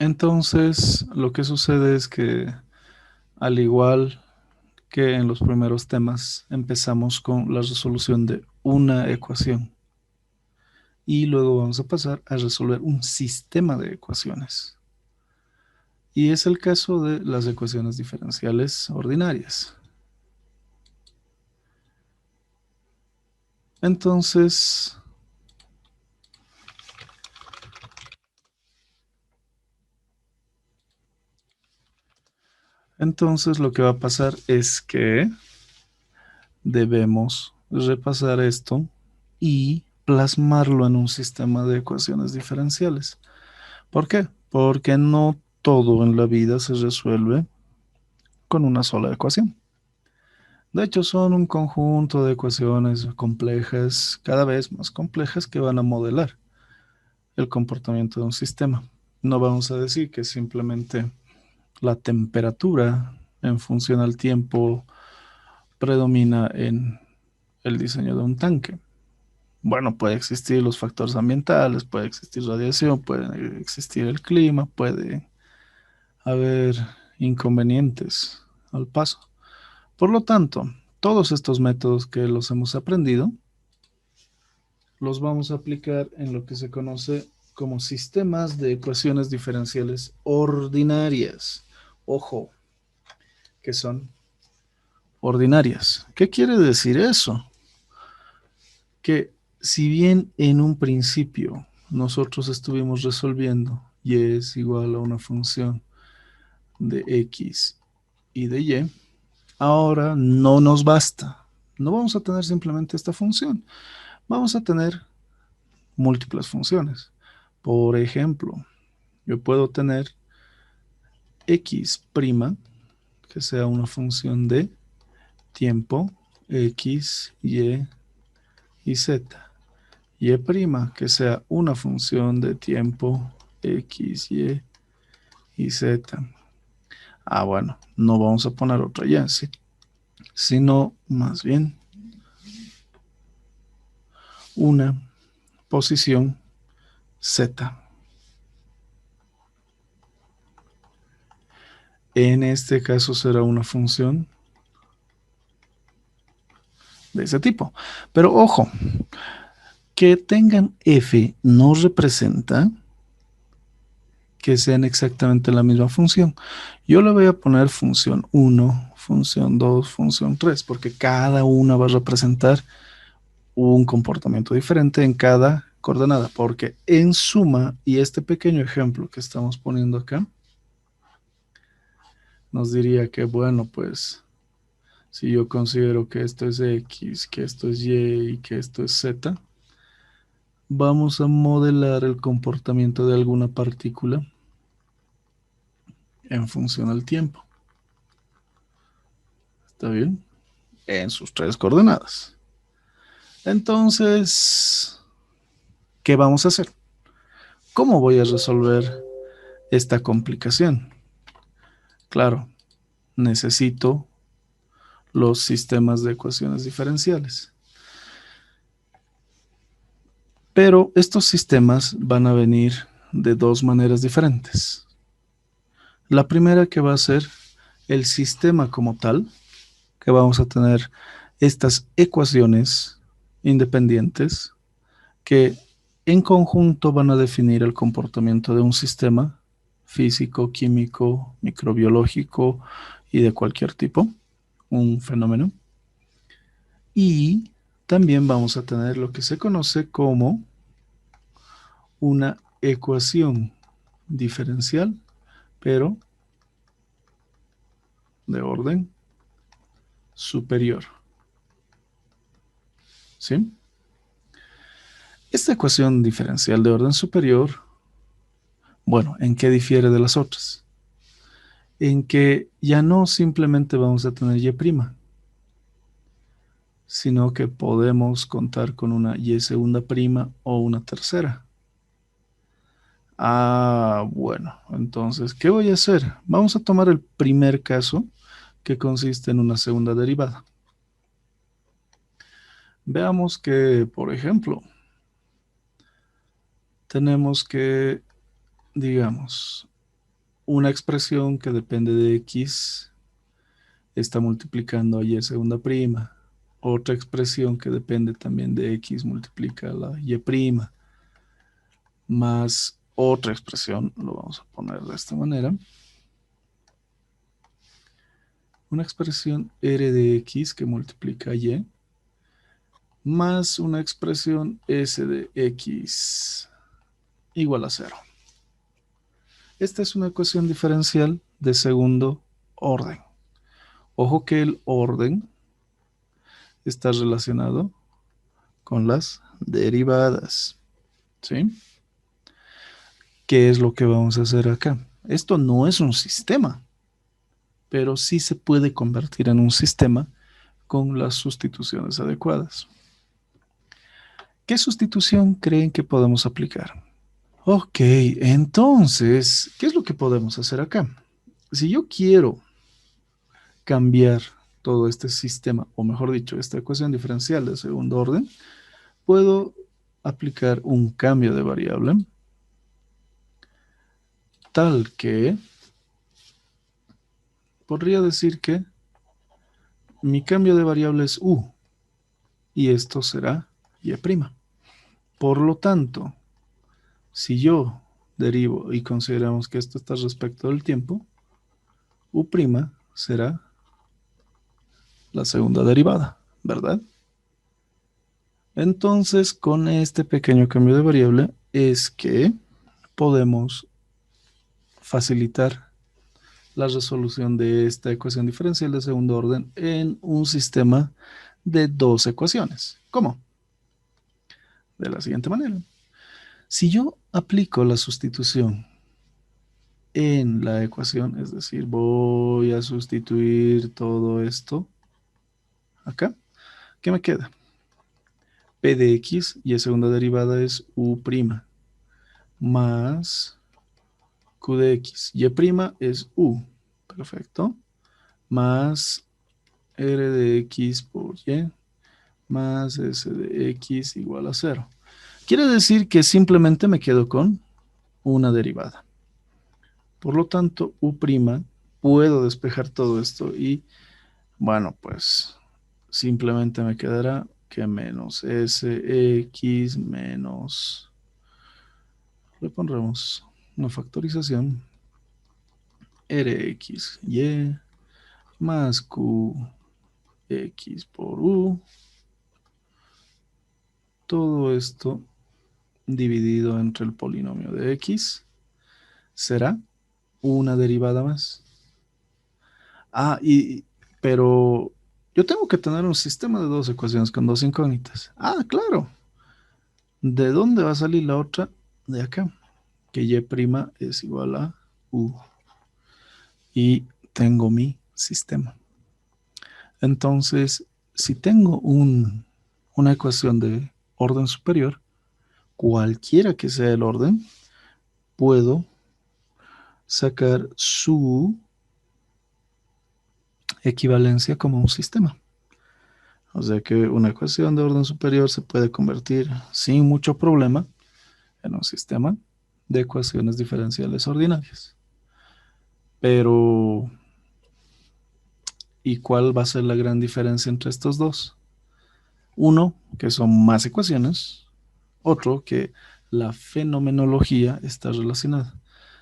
Entonces, lo que sucede es que, al igual que en los primeros temas, empezamos con la resolución de una ecuación y luego vamos a pasar a resolver un sistema de ecuaciones. Y es el caso de las ecuaciones diferenciales ordinarias. Entonces, entonces lo que va a pasar es que debemos repasar esto y plasmarlo en un sistema de ecuaciones diferenciales. ¿Por qué? Porque no todo en la vida se resuelve con una sola ecuación. De hecho, son un conjunto de ecuaciones complejas, cada vez más complejas, que van a modelar el comportamiento de un sistema. No vamos a decir que simplemente la temperatura en función al tiempo predomina en el diseño de un tanque. Bueno, puede existir los factores ambientales, puede existir radiación, puede existir el clima, puede haber inconvenientes al paso. Por lo tanto, todos estos métodos que los hemos aprendido, los vamos a aplicar en lo que se conoce como sistemas de ecuaciones diferenciales ordinarias. Ojo, que son ordinarias. ¿Qué quiere decir eso? Que si bien en un principio nosotros estuvimos resolviendo y es igual a una función de x y de y, ahora no nos basta. No vamos a tener simplemente esta función. Vamos a tener múltiples funciones. Por ejemplo, yo puedo tener x', que sea una función de tiempo, x, y z. Y', que sea una función de tiempo, x, y z. Ah, bueno, no vamos a poner otra y, ¿sí? Sino más bien una posición z. En este caso será una función de ese tipo. Pero ojo, que tengan f no representa que sean exactamente la misma función. Yo le voy a poner función 1, función 2, función 3, porque cada una va a representar un comportamiento diferente en cada coordenada, porque en suma, y este pequeño ejemplo que estamos poniendo acá, nos diría que, bueno, pues si yo considero que esto es X, que esto es Y y que esto es Z, vamos a modelar el comportamiento de alguna partícula en función al tiempo. ¿Está bien? En sus tres coordenadas. Entonces, ¿qué vamos a hacer? ¿Cómo voy a resolver esta complicación? Claro, necesito los sistemas de ecuaciones diferenciales. Pero estos sistemas van a venir de dos maneras diferentes. La primera, que va a ser el sistema como tal, que vamos a tener estas ecuaciones independientes que en conjunto van a definir el comportamiento de un sistema físico, químico, microbiológico y de cualquier tipo, un fenómeno. Y también vamos a tener lo que se conoce como una ecuación diferencial, pero de orden superior. ¿Sí? Esta ecuación diferencial de orden superior, bueno, ¿en qué difiere de las otras? En que ya no simplemente vamos a tener y', sino que podemos contar con una y segunda prima o una tercera. Ah, bueno, entonces, ¿qué voy a hacer? Vamos a tomar el primer caso, que consiste en una segunda derivada. Veamos que, por ejemplo, tenemos que, digamos, una expresión que depende de X está multiplicando a Y segunda prima. Otra expresión que depende también de X multiplica a la Y prima. Más otra expresión, lo vamos a poner de esta manera. Una expresión R de X que multiplica a Y. Más una expresión S de X igual a cero. Esta es una ecuación diferencial de segundo orden. Ojo que el orden está relacionado con las derivadas. ¿Sí? ¿Qué es lo que vamos a hacer acá? Esto no es un sistema, pero sí se puede convertir en un sistema con las sustituciones adecuadas. ¿Qué sustitución creen que podemos aplicar? Ok, entonces, ¿qué es lo que podemos hacer acá? Si yo quiero cambiar todo este sistema, o mejor dicho, esta ecuación diferencial de segundo orden, puedo aplicar un cambio de variable tal que podría decir que mi cambio de variable es u y esto será y'. Por lo tanto, si yo derivo y consideramos que esto está respecto del tiempo, u' será la segunda derivada, ¿verdad? Entonces, con este pequeño cambio de variable es que podemos facilitar la resolución de esta ecuación diferencial de segundo orden en un sistema de dos ecuaciones. ¿Cómo? De la siguiente manera. Si yo aplico la sustitución en la ecuación, es decir, voy a sustituir todo esto acá, ¿qué me queda? P de X y la segunda derivada es U' más Q de X. Y' es U, perfecto, más R de X por Y más S de X igual a cero. Quiere decir que simplemente me quedo con una derivada. Por lo tanto, U', puedo despejar todo esto y, bueno, pues simplemente me quedará que menos SX menos, le pondremos una factorización, RXY más QX por U. Todo esto dividido entre el polinomio de X será una derivada más. Pero yo tengo que tener un sistema de dos ecuaciones con dos incógnitas. Claro. ¿De dónde va a salir la otra? De acá. Que Y' es igual a U. Y tengo mi sistema. Entonces, si tengo una ecuación de orden superior, cualquiera que sea el orden, puedo sacar su equivalencia como un sistema. O sea que una ecuación de orden superior se puede convertir sin mucho problema en un sistema de ecuaciones diferenciales ordinarias. Pero, ¿y cuál va a ser la gran diferencia entre estos dos? Uno, que son más ecuaciones. Otro, que la fenomenología está relacionada.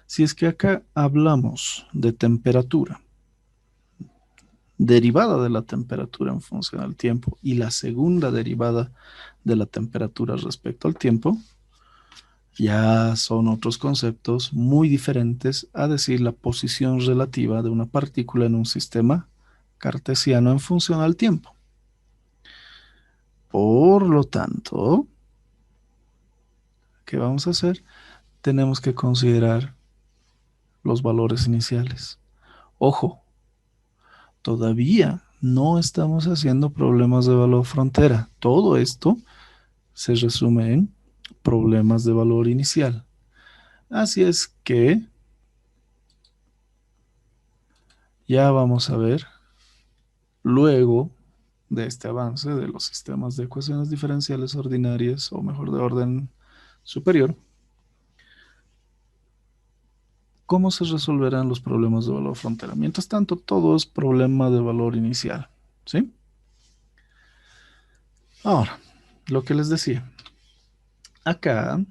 Si es que acá hablamos de temperatura, derivada de la temperatura en función al tiempo y la segunda derivada de la temperatura respecto al tiempo, ya son otros conceptos muy diferentes a decir la posición relativa de una partícula en un sistema cartesiano en función al tiempo. Por lo tanto, ¿qué vamos a hacer? Tenemos que considerar los valores iniciales. Ojo, todavía no estamos haciendo problemas de valor frontera. Todo esto se resume en problemas de valor inicial. Así es que ya vamos a ver luego de este avance de los sistemas de ecuaciones diferenciales ordinarias, o mejor de orden superior, ¿cómo se resolverán los problemas de valor frontera? Mientras tanto, todo es problema de valor inicial, ¿sí? Ahora, lo que les decía, acá,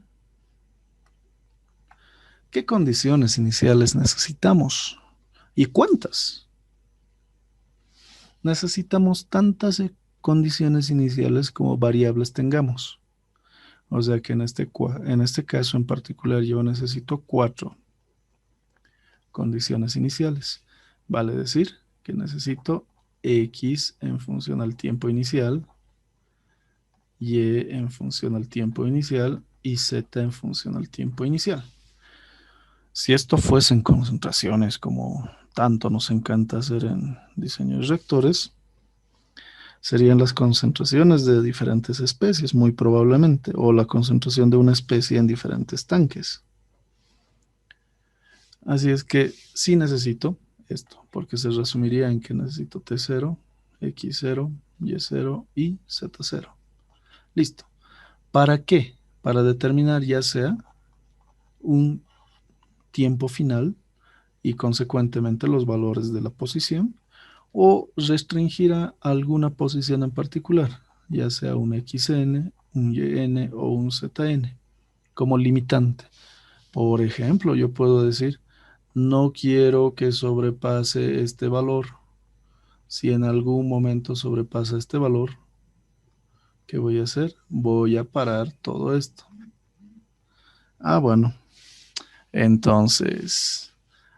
¿qué condiciones iniciales necesitamos? ¿Y cuántas? Necesitamos tantas condiciones iniciales como variables tengamos. O sea que en este caso en particular yo necesito 4 condiciones iniciales. Vale decir que necesito x en función al tiempo inicial, y en función al tiempo inicial y z en función al tiempo inicial. Si esto fuesen concentraciones como tanto nos encanta hacer en diseño de reactores, serían las concentraciones de diferentes especies, muy probablemente, o la concentración de una especie en diferentes tanques. Así es que sí necesito esto, porque se resumiría en que necesito T0, X0, Y0 y Z0. Listo. ¿Para qué? Para determinar ya sea un tiempo final y consecuentemente los valores de la posición, o restringir a alguna posición en particular, ya sea un XN, un YN o un ZN, como limitante. Por ejemplo, yo puedo decir, no quiero que sobrepase este valor. Si en algún momento sobrepasa este valor, ¿qué voy a hacer? Voy a parar todo esto. Ah, bueno. Entonces,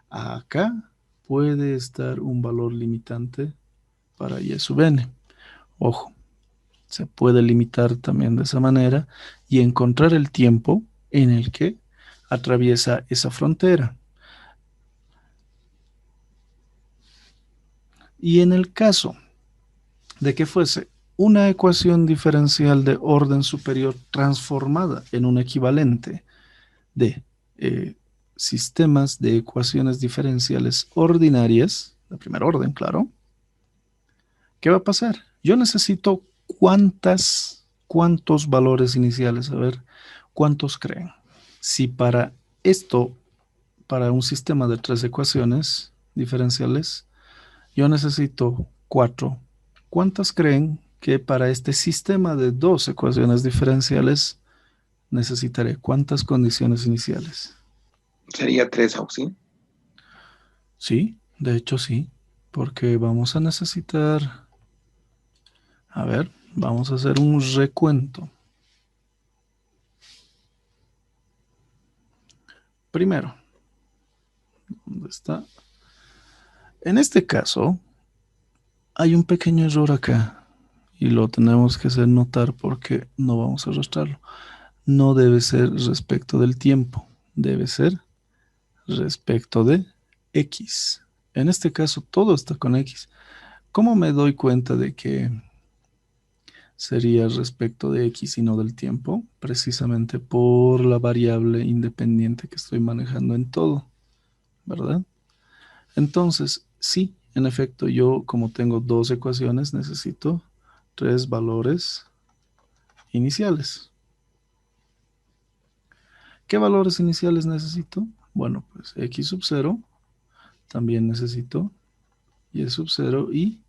acá puede estar un valor limitante para y sub n. Ojo, se puede limitar también de esa manera y encontrar el tiempo en el que atraviesa esa frontera. Y en el caso de que fuese una ecuación diferencial de orden superior transformada en un equivalente de sistemas de ecuaciones diferenciales ordinarias, de primer orden, claro, ¿qué va a pasar? Yo necesito cuántos valores iniciales, a ver, ¿cuántos creen? Si para esto, para un sistema de 3 ecuaciones diferenciales, yo necesito 4. ¿Cuántas creen que para este sistema de 2 ecuaciones diferenciales necesitaré? ¿Cuántas condiciones iniciales? Sería 3, ¿sí? Sí, de hecho sí, porque vamos a necesitar, a ver, vamos a hacer un recuento. Primero, ¿dónde está? En este caso, hay un pequeño error acá y lo tenemos que hacer notar porque no vamos a arrastrarlo. No debe ser respecto del tiempo, debe ser respecto de X. En este caso, todo está con X. ¿Cómo me doy cuenta de que sería respecto de X y no del tiempo? Precisamente por la variable independiente que estoy manejando en todo, ¿verdad? Entonces, sí, en efecto, yo como tengo 2 ecuaciones, necesito 3 valores iniciales. ¿Qué valores iniciales necesito? Bueno, pues X sub 0, también necesito Y sub 0 y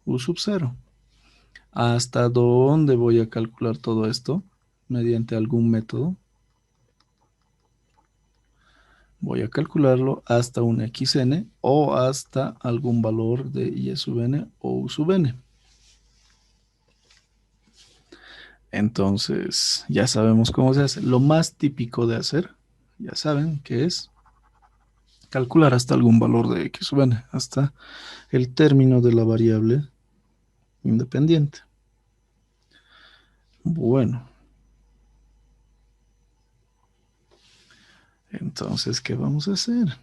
U sub 0. ¿Hasta dónde voy a calcular todo esto? Mediante algún método. Voy a calcularlo hasta un xn o hasta algún valor de y sub n o u sub n. Entonces, ya sabemos cómo se hace. Lo más típico de hacer, ya saben que es calcular hasta algún valor de x sub n, hasta el término de la variable independiente. Bueno, entonces, ¿qué vamos a hacer?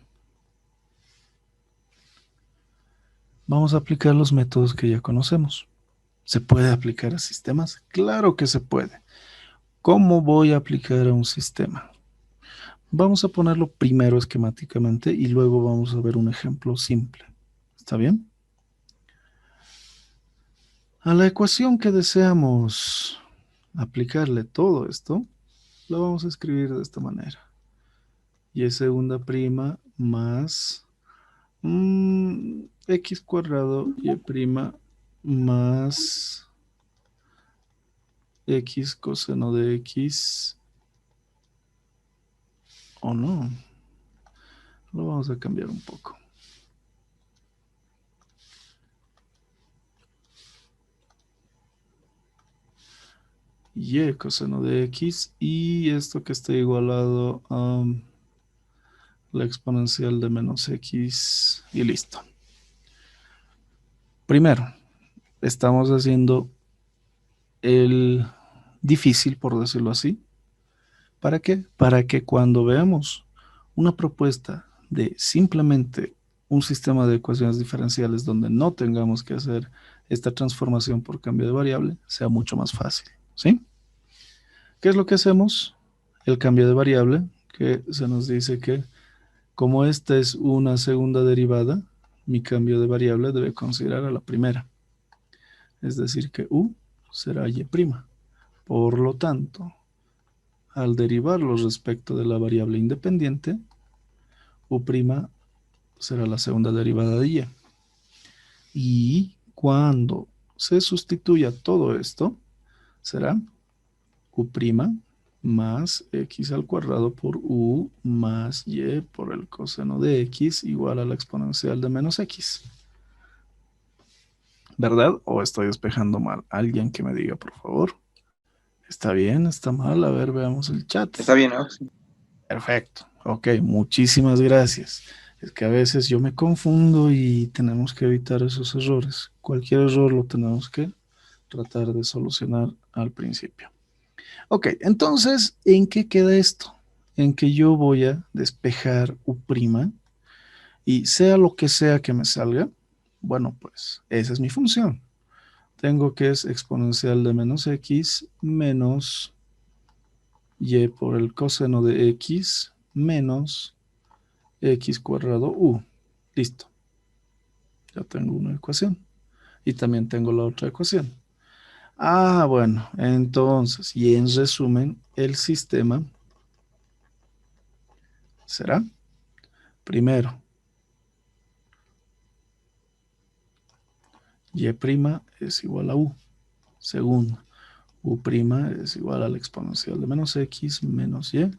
Vamos a aplicar los métodos que ya conocemos. ¿Se puede aplicar a sistemas? Claro que se puede. ¿Cómo voy a aplicar a un sistema? Vamos a ponerlo primero esquemáticamente y luego vamos a ver un ejemplo simple. ¿Está bien? A la ecuación que deseamos aplicarle todo esto, la vamos a escribir de esta manera. y segunda prima más x cuadrado y prima más x coseno de x, o no, lo vamos a cambiar un poco. Y coseno de x, y esto que esté igualado a la exponencial de menos x, y listo. Primero, estamos haciendo el difícil, por decirlo así. ¿Para qué? Para que cuando veamos una propuesta de simplemente un sistema de ecuaciones diferenciales donde no tengamos que hacer esta transformación por cambio de variable, sea mucho más fácil. ¿Sí? ¿Qué es lo que hacemos? El cambio de variable, que se nos dice que como esta es una segunda derivada, mi cambio de variable debe considerar a la primera. Es decir, que u será y'. Por lo tanto, al derivarlo respecto de la variable independiente, u' será la segunda derivada de y. Y cuando se sustituya todo esto, será u' más x al cuadrado por u más y por el coseno de x igual a la exponencial de menos x. ¿Verdad? ¿O estoy despejando mal? Alguien que me diga, por favor. ¿Está bien? ¿Está mal? A ver, veamos el chat. Está bien, Auxi. Perfecto. Ok, muchísimas gracias. Es que a veces yo me confundo y tenemos que evitar esos errores. Cualquier error lo tenemos que tratar de solucionar al principio. Ok, entonces, ¿en qué queda esto? En que yo voy a despejar u' y sea lo que sea que me salga, bueno, pues esa es mi función. Tengo que es exponencial de menos x menos y por el coseno de x menos x cuadrado u. Listo. Ya tengo una ecuación. Y también tengo la otra ecuación. Ah, bueno, entonces, y en resumen, el sistema será, primero, y' es igual a u. Segundo, u' es igual a la exponencial de menos x menos y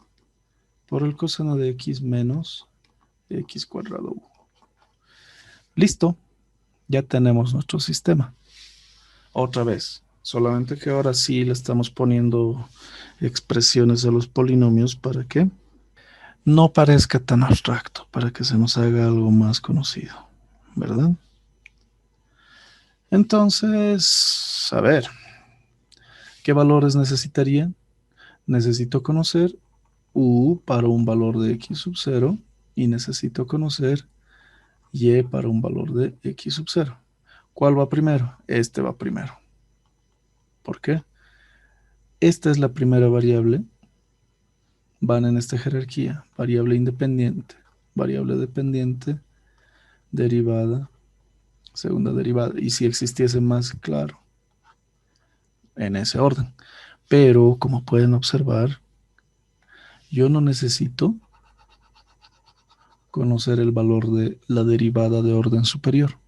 por el coseno de x menos x cuadrado u. Listo, ya tenemos nuestro sistema. Otra vez, solamente que ahora sí le estamos poniendo expresiones a los polinomios para que no parezca tan abstracto, para que se nos haga algo más conocido, ¿verdad? Entonces, a ver, ¿qué valores necesitaría? Necesito conocer u para un valor de x sub 0 y necesito conocer y para un valor de x sub 0. ¿Cuál va primero? Este va primero. ¿Por qué? Esta es la primera variable. Van en esta jerarquía. Variable independiente, variable dependiente, derivada, segunda derivada. Y si existiese más, claro, en ese orden. Pero como pueden observar, yo no necesito conocer el valor de la derivada de orden superior.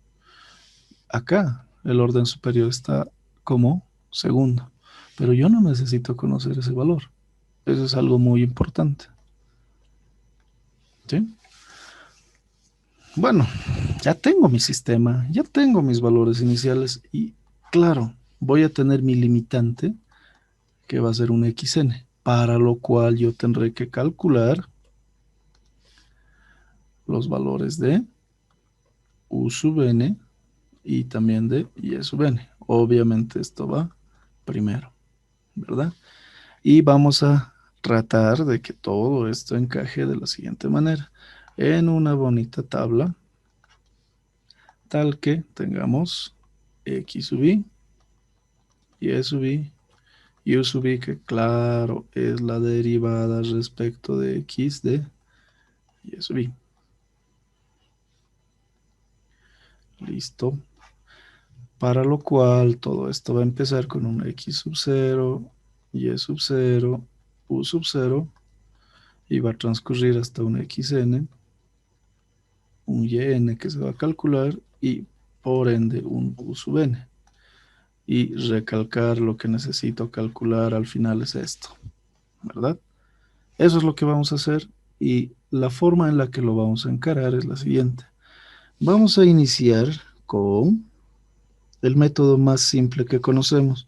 Acá el orden superior está como segundo, pero yo no necesito conocer ese valor. Eso es algo muy importante. ¿Sí? Bueno, ya tengo mi sistema, ya tengo mis valores iniciales y claro, voy a tener mi limitante que va a ser un xn, para lo cual yo tendré que calcular los valores de u sub n y también de y sub n. Obviamente esto va primero, ¿verdad? Y vamos a tratar de que todo esto encaje de la siguiente manera, en una bonita tabla, tal que tengamos x sub i, y sub i, y u sub i, que claro, es la derivada respecto de x de y sub i. Listo. Para lo cual todo esto va a empezar con un x sub 0, y sub 0, u sub 0, y va a transcurrir hasta un xn, un yn que se va a calcular y por ende un u sub n. Y recalcar lo que necesito calcular al final es esto, ¿verdad? Eso es lo que vamos a hacer y la forma en la que lo vamos a encarar es la siguiente. Vamos a iniciar con el método más simple que conocemos.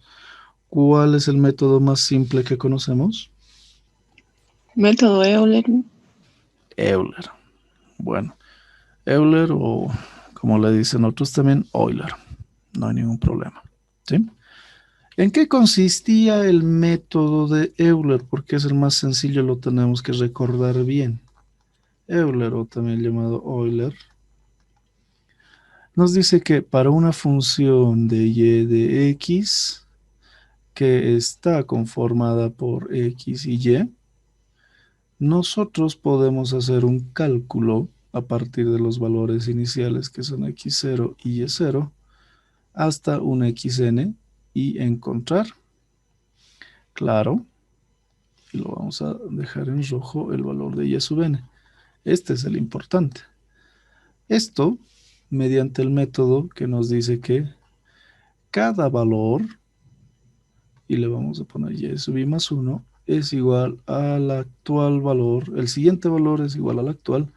¿Cuál es el método más simple que conocemos? Método Euler. Euler. Bueno, Euler o como le dicen otros también, Euler. No hay ningún problema. ¿Sí? ¿En qué consistía el método de Euler? Porque es el más sencillo, lo tenemos que recordar bien. Euler, o también llamado Euler, nos dice que para una función de y de x que está conformada por x y y, nosotros podemos hacer un cálculo a partir de los valores iniciales que son x0 y y0 hasta un xn y encontrar, claro, y lo vamos a dejar en rojo, el valor de y sub n. Este es el importante. Esto mediante el método que nos dice que cada valor, y le vamos a poner y sub i más 1, es igual al actual valor, el siguiente valor es igual al actual,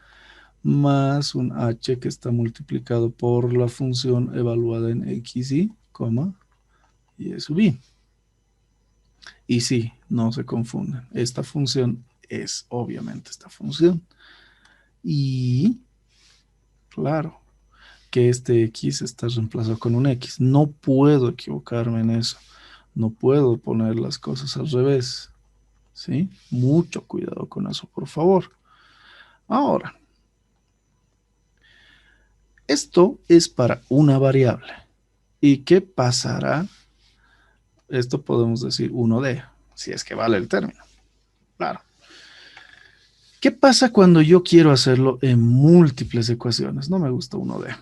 más un h que está multiplicado por la función evaluada en xy, y sub i. Y sí, no se confunden. Esta función es obviamente esta función. Y, claro, que este x está reemplazado con un x. No puedo equivocarme en eso. No puedo poner las cosas al revés. ¿Sí? Mucho cuidado con eso, por favor. Ahora, esto es para una variable. ¿Y qué pasará? Esto podemos decir 1D, si es que vale el término. Claro. ¿Qué pasa cuando yo quiero hacerlo en múltiples ecuaciones? No me gusta 1D.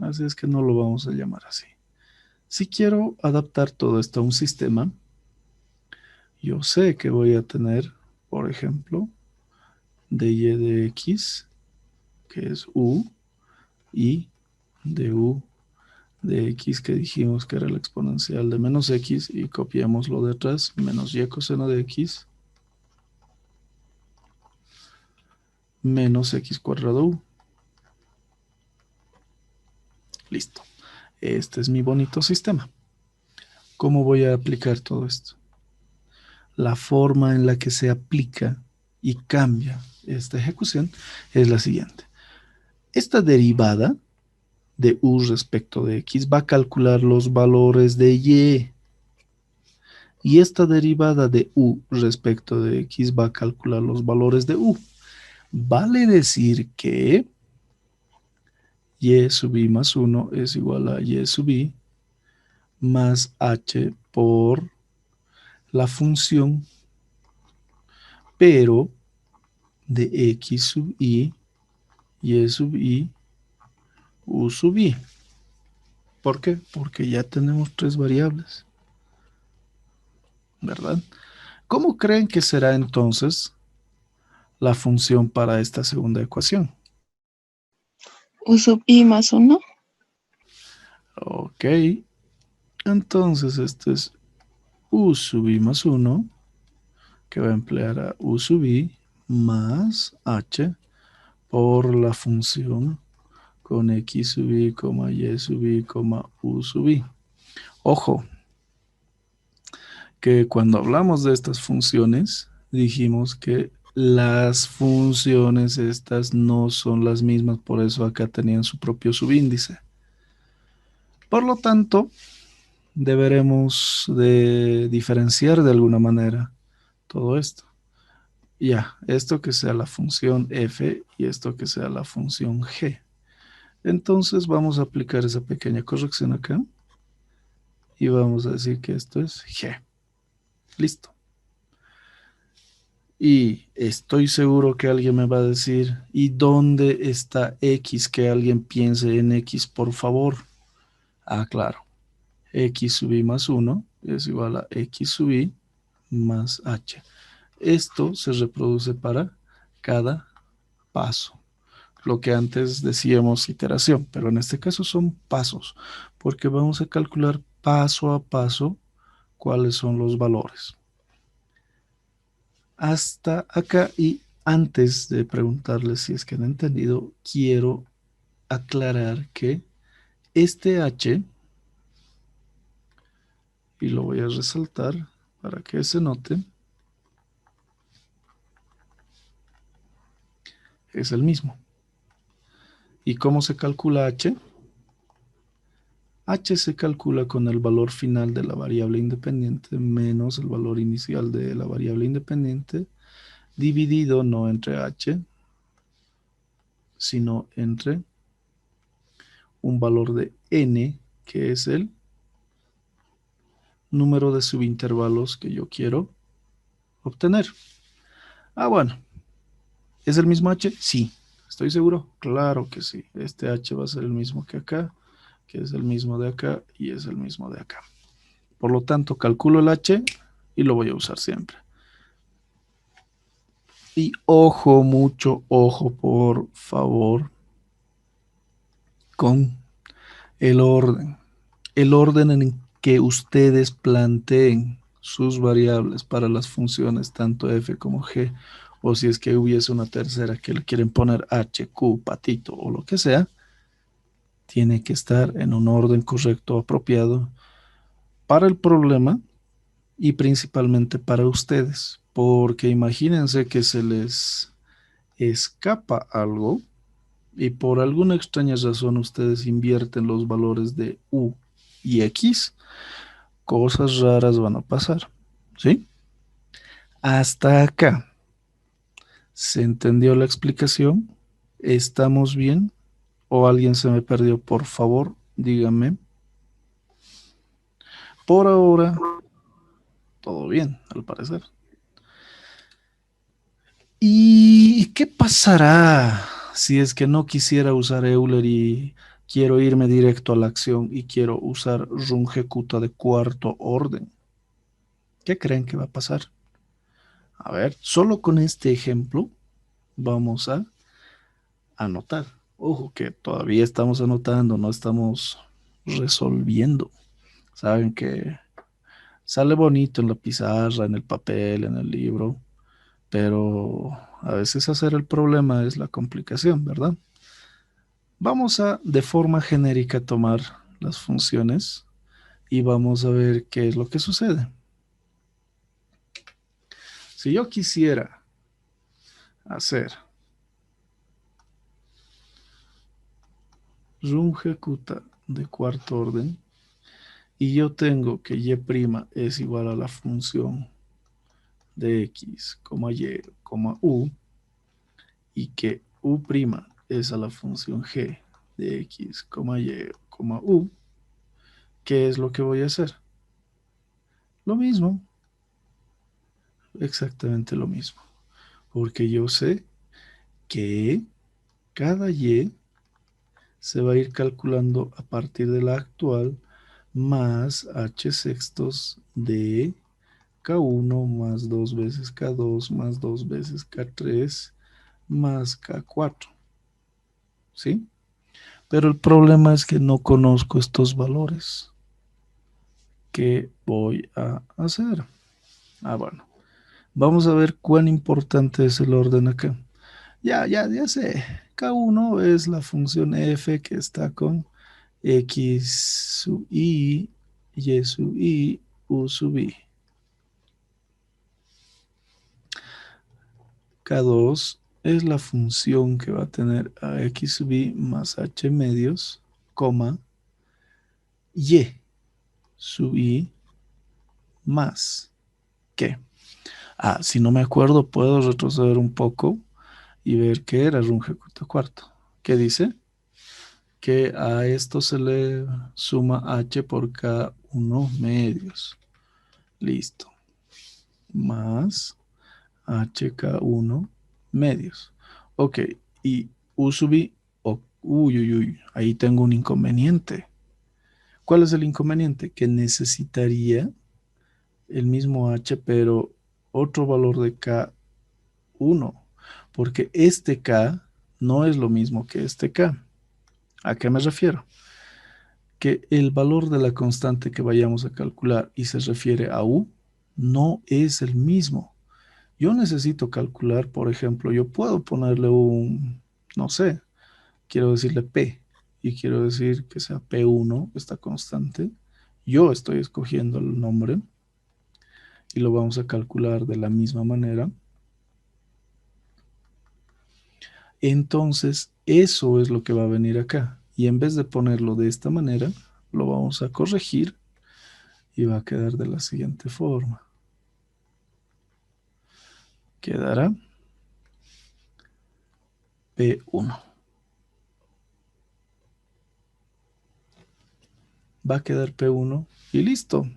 Así es que no lo vamos a llamar así. Si quiero adaptar todo esto a un sistema, yo sé que voy a tener, por ejemplo, dy de x, que es u, y de u de x que dijimos que era la exponencial de menos x, y copiamos lo de atrás, menos y coseno de x, menos x cuadrado u. Listo. Este es mi bonito sistema. ¿Cómo voy a aplicar todo esto? La forma en la que se aplica y cambia esta ejecución es la siguiente. Esta derivada de u respecto de x va a calcular los valores de y. Y esta derivada de u respecto de x va a calcular los valores de u. Vale decir que y sub i más 1 es igual a y sub i más h por la función, pero de x sub i, y sub i, u sub i. ¿Por qué? Porque ya tenemos tres variables, ¿verdad? ¿Cómo creen que será entonces la función para esta segunda ecuación? U sub i más 1. Ok, entonces este es u sub i más 1, que va a emplear a u sub i más h por la función con x sub i, y sub i, u sub i. Ojo, que cuando hablamos de estas funciones, dijimos que las funciones estas no son las mismas, por eso acá tenían su propio subíndice. Por lo tanto, deberemos de diferenciar de alguna manera todo esto. Ya, esto que sea la función f y esto que sea la función g. Entonces vamos a aplicar esa pequeña corrección acá y vamos a decir que esto es g. Listo. Y estoy seguro que alguien me va a decir, ¿y dónde está x? Que alguien piense en x, por favor. Ah, claro. X sub i más 1 es igual a x sub i más h. Esto se reproduce para cada paso. Lo que antes decíamos iteración, pero en este caso son pasos, porque vamos a calcular paso a paso cuáles son los valores. Hasta acá, y antes de preguntarles si es que han entendido, quiero aclarar que este H, y lo voy a resaltar para que se note, es el mismo. ¿Y cómo se calcula H? H se calcula con el valor final de la variable independiente menos el valor inicial de la variable independiente, dividido no entre H, sino entre un valor de n, que es el número de subintervalos que yo quiero obtener. Ah, bueno, ¿es el mismo H? Sí. ¿Estoy seguro? Claro que sí. Este H va a ser el mismo que acá, que es el mismo de acá y es el mismo de acá. Por lo tanto, calculo el H y lo voy a usar siempre. Y ojo, mucho ojo, por favor, con el orden. El orden en que ustedes planteen sus variables para las funciones tanto f como g, o si es que hubiese una tercera que le quieren poner h, q, patito o lo que sea, tiene que estar en un orden correcto, apropiado para el problema y principalmente para ustedes, porque imagínense que se les escapa algo y por alguna extraña razón ustedes invierten los valores de u y x, cosas raras van a pasar, ¿sí? Hasta acá. ¿Se entendió la explicación? ¿Estamos bien? ¿O alguien se me perdió? Por favor, dígame. Por ahora, todo bien, al parecer. ¿Y qué pasará si es que no quisiera usar Euler y quiero irme directo a la acción y quiero usar Rungecuta de cuarto orden? ¿Qué creen que va a pasar? A ver, solo con este ejemplo vamos a anotar. Ojo que todavía estamos anotando, no estamos resolviendo. Saben que sale bonito en la pizarra, en el papel, en el libro, pero a veces hacer el problema es la complicación, ¿verdad? Vamos a, de forma genérica, tomar las funciones y vamos a ver qué es lo que sucede. Si yo quisiera hacer Rungecuta de cuarto orden y yo tengo que y' es igual a la función de x, y, u, y que u' es a la función g de x, y, u, ¿qué es lo que voy a hacer? Lo mismo, exactamente lo mismo, porque yo sé que cada y se va a ir calculando a partir de la actual más h sextos de K1 más 2 veces K2 más 2 veces K3 más K4. ¿Sí? Pero el problema es que no conozco estos valores. ¿Qué voy a hacer? Ah, bueno. Vamos a ver cuán importante es el orden acá. Ya sé. K1 es la función f que está con x sub i, y sub i, u sub i. K2 es la función que va a tener a x sub i más h medios, coma, y sub i más, ¿qué? Ah, si no me acuerdo, puedo retroceder un poco y ver qué era Runge cuarto. ¿Qué dice? Que a esto se le suma h por K1 medios. Listo. Más HK1 medios. Ok, y U sub i, uy, ahí tengo un inconveniente. ¿Cuál es el inconveniente? Que necesitaría el mismo H, pero otro valor de K1, porque este K no es lo mismo que este K. ¿A qué me refiero? Que el valor de la constante que vayamos a calcular y se refiere a U no es el mismo. Yo necesito calcular, por ejemplo, yo puedo ponerle un, no sé, quiero decirle P y quiero decir que sea P1, esta constante. Yo estoy escogiendo el nombre y lo vamos a calcular de la misma manera. Entonces, eso es lo que va a venir acá. Y en vez de ponerlo de esta manera, lo vamos a corregir y va a quedar de la siguiente forma. Quedará P1. Va a quedar P1 y listo.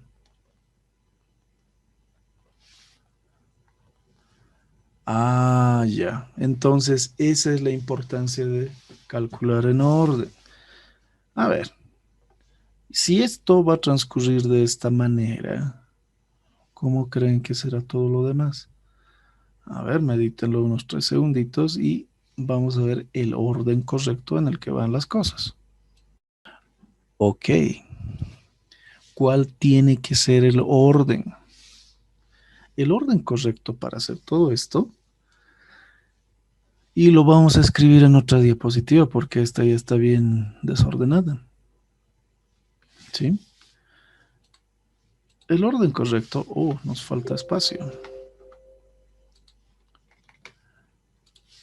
Ah, ya. Entonces, esa es la importancia de calcular en orden. A ver, si esto va a transcurrir de esta manera, ¿cómo creen que será todo lo demás? A ver, medítenlo unos 3 segunditos y vamos a ver el orden correcto en el que van las cosas. Ok. ¿Cuál tiene que ser el orden? El orden correcto para hacer todo esto, y lo vamos a escribir en otra diapositiva porque esta ya está bien desordenada. ¿Sí? El orden correcto, nos falta espacio.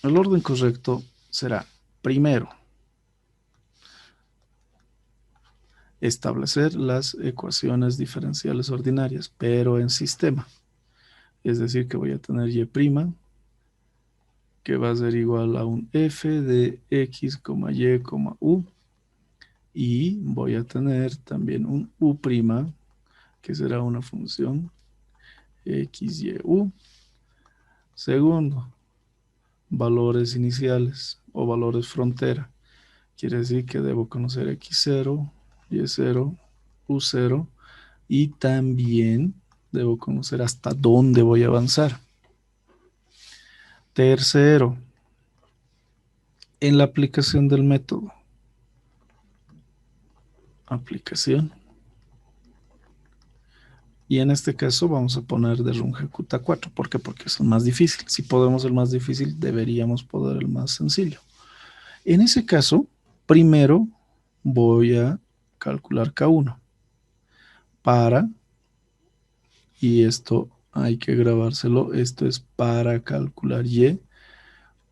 El orden correcto será, primero, establecer las ecuaciones diferenciales ordinarias, pero en sistema. Es decir, que voy a tener y' que va a ser igual a un f de x, y, u. Y voy a tener también un u', que será una función x, y, u. Segundo, valores iniciales o valores frontera. Quiere decir que debo conocer x0, y0, u0 y también debo conocer hasta dónde voy a avanzar. Tercero, en la aplicación del método. Aplicación. Y en este caso vamos a poner de Runge-Kutta 4. ¿Por qué? Porque es el más difícil. Si podemos el más difícil, deberíamos poder el más sencillo. En ese caso, primero voy a calcular K1 para, y esto hay que grabárselo, esto es para calcular Y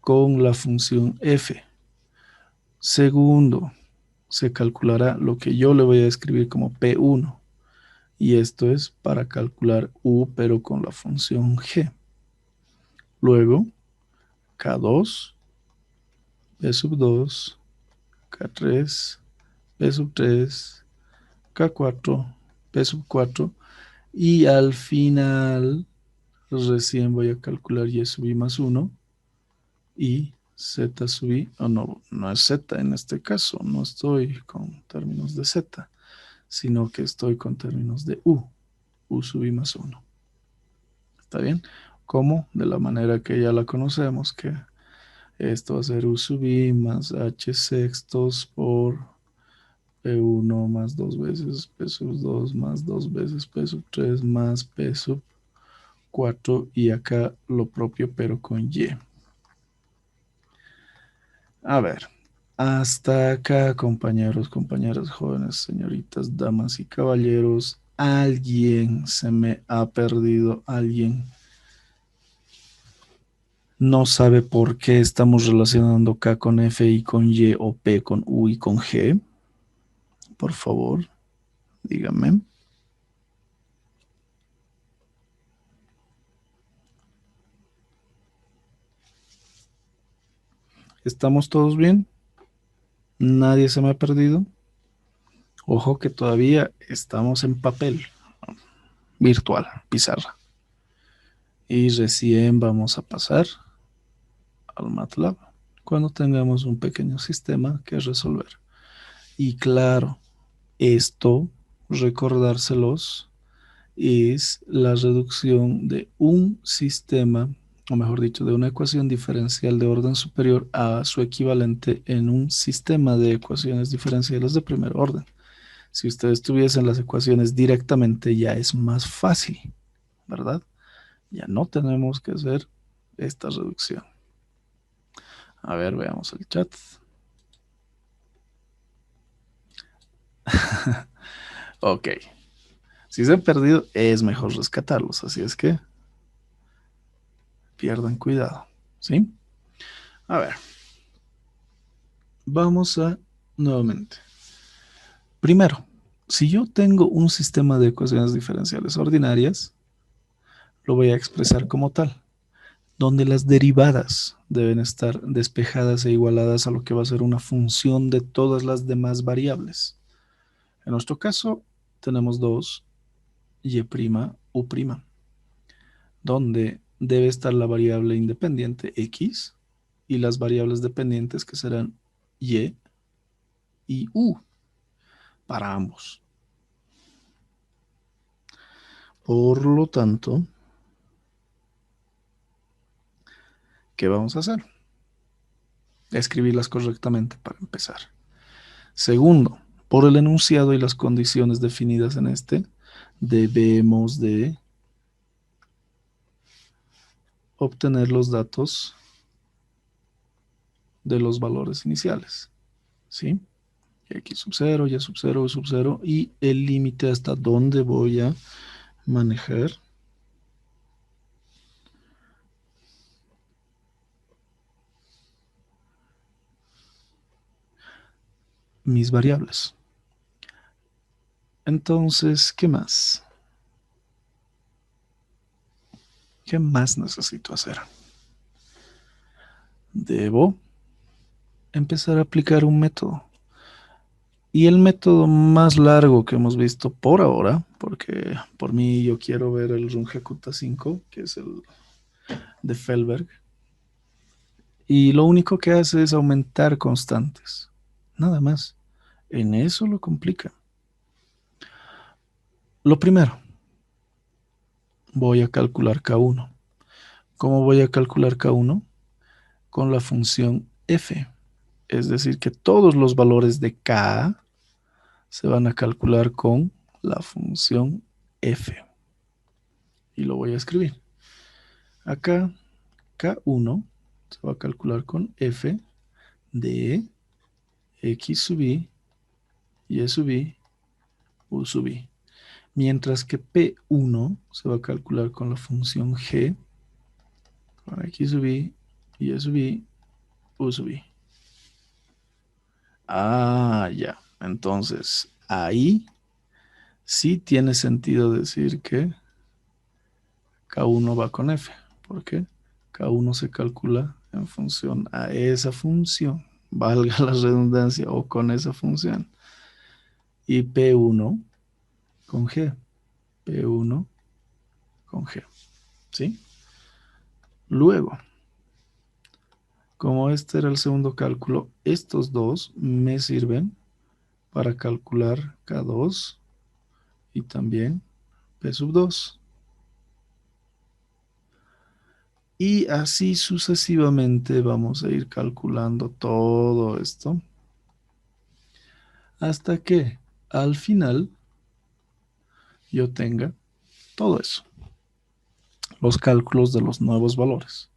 con la función F. Segundo, se calculará lo que yo le voy a escribir como P1. Y esto es para calcular U, pero con la función G. Luego, K2, P sub 2, K3, P sub 3, K4, P sub 4. Y al final, recién voy a calcular Y sub I más 1 y Z sub I, no es Z en este caso, no estoy con términos de Z, sino que estoy con términos de U sub I más 1. ¿Está bien? ¿Cómo? De la manera que ya la conocemos, que esto va a ser U sub I más H sextos por P1 más 2 veces P sub 2 más 2 veces P sub 3 más P sub 4 y acá lo propio pero con Y. A ver, hasta acá, compañeros, compañeras, jóvenes, señoritas, damas y caballeros, alguien se me ha perdido, alguien no sabe por qué estamos relacionando K con F y con Y o P con U y con G. Por favor, díganme. ¿Estamos todos bien? ¿Nadie se me ha perdido? Ojo que todavía estamos en papel virtual, pizarra. Y recién vamos a pasar al MATLAB cuando tengamos un pequeño sistema que resolver. Y claro, esto, recordárselos, es la reducción de un sistema o mejor dicho, de una ecuación diferencial de orden superior a su equivalente en un sistema de ecuaciones diferenciales de primer orden. Si ustedes tuviesen las ecuaciones directamente, ya es más fácil, ¿verdad? Ya no tenemos que hacer esta reducción. A ver, veamos el chat. Ok. Si se han perdido, es mejor rescatarlos. Así es que pierdan cuidado. ¿Sí? A ver. Vamos a nuevamente. Primero, si yo tengo un sistema de ecuaciones diferenciales ordinarias, lo voy a expresar como tal, donde las derivadas deben estar despejadas e igualadas a lo que va a ser una función de todas las demás variables. En nuestro caso, tenemos dos y', u', donde debe estar la variable independiente x y las variables dependientes que serán y u para ambos. Por lo tanto, ¿qué vamos a hacer? Escribirlas correctamente para empezar. Segundo, por el enunciado y las condiciones definidas en este, debemos de obtener los datos de los valores iniciales, ¿sí? X sub 0, Y sub 0, U sub 0 y el límite hasta dónde voy a manejar mis variables. Entonces, ¿qué más? ¿Qué más necesito hacer? Debo empezar a aplicar un método. Y el método más largo que hemos visto por ahora, porque por mí yo quiero ver el Runge-Kutta 5, que es el de Fellberg, y lo único que hace es aumentar constantes. Nada más. En eso lo complica. Lo primero, voy a calcular K1. ¿Cómo voy a calcular K1? Con la función f. Es decir, que todos los valores de K se van a calcular con la función f. Y lo voy a escribir. Acá K1 se va a calcular con f de x sub i, y sub i, u sub i. Mientras que P1 se va a calcular con la función g, con x sub i, y sub i, u sub i. Ah, ya. Entonces, ahí sí tiene sentido decir que K1 va con f. ¿Por qué? K1 se calcula en función a esa función, valga la redundancia, o con esa función. Y P1 con G. P1 con G. ¿Sí? Luego, como este era el segundo cálculo, estos dos me sirven para calcular K2 y también P sub 2. Y así sucesivamente vamos a ir calculando todo esto hasta que al final yo tenga todo eso, los cálculos de los nuevos valores.